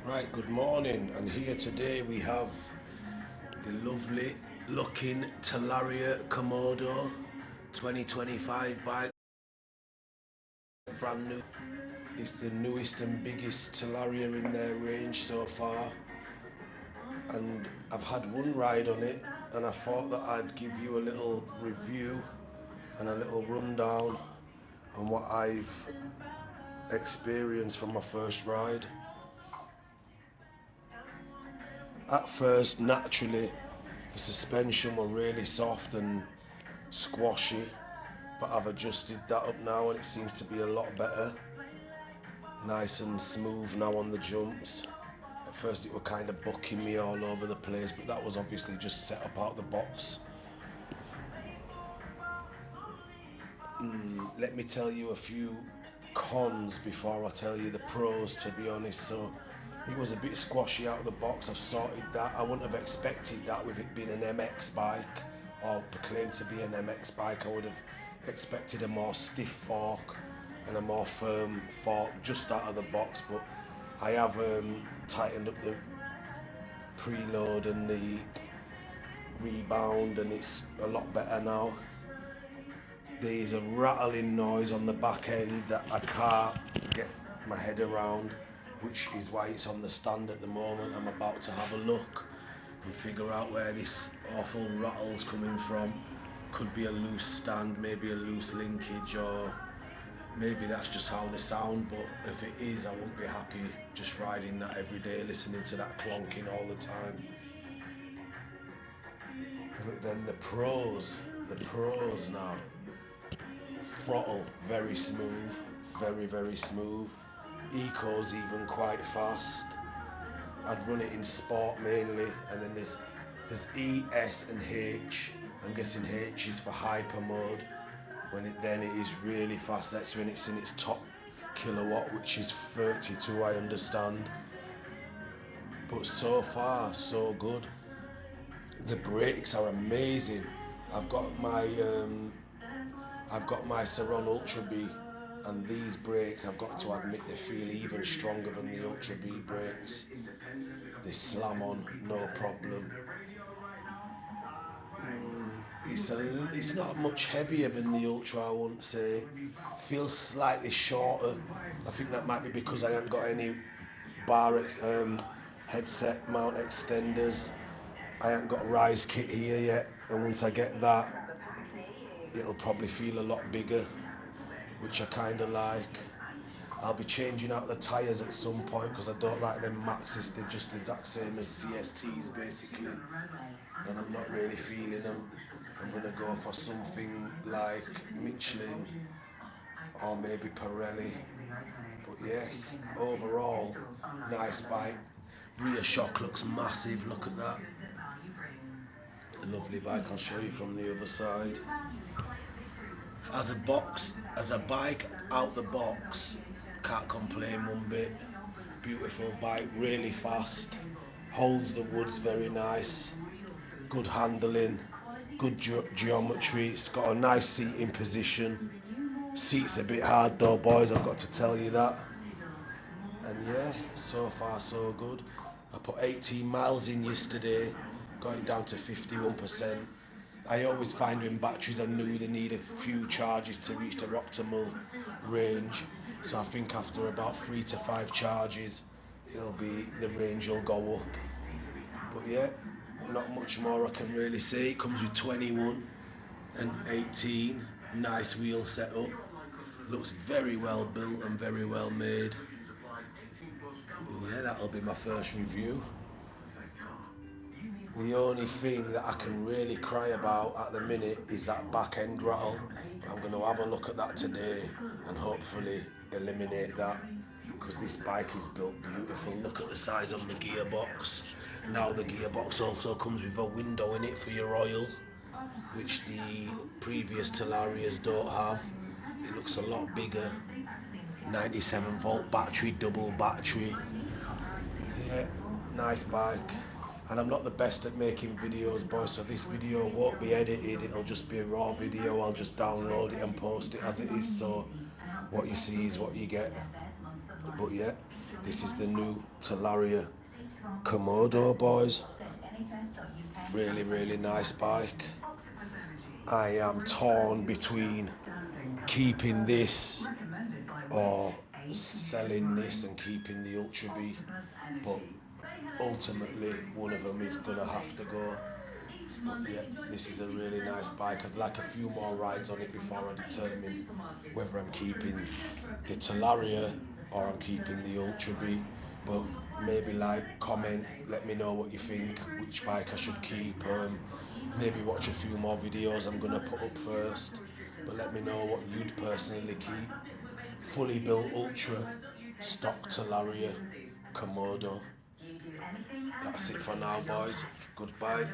Right, good morning, and here today we have the lovely looking Talaria Komodo 2025 bike, brand new. It's the newest and biggest Talaria in their range so far, and I've had one ride on it, and I thought that I'd give you a little review and a little rundown on what I've experienced from my first ride. At first, naturally, the suspension were really soft and squashy, but I've adjusted that up now and it seems to be a lot better. Nice and smooth now on the jumps. At first it were kind of bucking me all over the place, but that was obviously just set up out the box. Let me tell you a few cons before I tell you the pros, to be honest. So it was a bit squashy out of the box. I've sorted that. I wouldn't have expected that with it being an MX bike, or proclaimed to be an MX bike. I would have expected a more stiff fork and a more firm fork just out of the box, but I have tightened up the preload and the rebound, and it's a lot better now. There's a rattling noise on the back end that I can't get my head around, which is why it's on the stand at the moment. I'm about to have a look and figure out where this awful rattle's coming from. Could be a loose stand, maybe a loose linkage, or maybe that's just how they sound, but if it is, I won't be happy just riding that every day, listening to that clonking all the time. But then the pros now. Throttle, very smooth, very smooth. Eco's even quite fast. I'd run it in sport mainly, and then there's E, S and H. I'm guessing H is for hyper mode. Then it is really fast. That's when it's in its top kilowatt, which is 32, I understand. But so far, so good. The brakes are amazing. I've got my Saron Ultra B, and these brakes, I've got to admit, they feel even stronger than the Ultra B brakes. They slam on, no problem. It's not much heavier than the Ultra, I wouldn't say. Feels slightly shorter. I think that might be because I haven't got any headset mount extenders. I haven't got a rise kit here yet, and once I get that, it'll probably feel a lot bigger, which I kind of like. I'll be changing out the tyres at some point because I don't like them Maxis. They're just the exact same as CSTs basically, and I'm not really feeling them. I'm going to go for something like Michelin or maybe Pirelli. But yes, overall, nice bike. Rear shock looks massive, look at that. Lovely bike, I'll show you from the other side. As a bike out the box, can't complain one bit. Beautiful bike, really fast, holds the woods very nice, good handling, good geometry. It's got a nice seating position. Seat's a bit hard though, boys, I've got to tell you that. And yeah, so far so good. I put 18 miles in yesterday, got it down to 51%. I always find when batteries are new, they need a few charges to reach their optimal range. So I think after about 3 to 5 charges, the range will go up. But yeah, not much more I can really say. It comes with 21 and 18, nice wheel setup. Looks very well built and very well made. Yeah, that'll be my first review. The only thing that I can really cry about at the minute is that back end rattle. I'm going to have a look at that today and hopefully eliminate that, because this bike is built beautiful. Look at the size on the gearbox. Now the gearbox also comes with a window in it for your oil, which the previous Talarias don't have. It looks a lot bigger. 97 volt battery, double battery. Yeah, nice bike. And I'm not the best at making videos, boys, so this video won't be edited, it'll just be a raw video. I'll just download it and post it as it is, so what you see is what you get. But yeah, This is the new Talaria Komodo, boys. Really, really nice bike. I am torn between keeping this or selling this and keeping the Ultra B, but ultimately one of them is gonna have to go. But yeah, this is a really nice bike. I'd like a few more rides on it before I determine whether I'm keeping the Talaria or I'm keeping the Ultra B. But maybe like, comment, let me know what you think, which bike I should keep. Maybe watch a few more videos I'm gonna put up first. But let me know what you'd personally keep. Fully built Ultra, stock Talaria, Komodo. That's it for now, boys. Goodbye.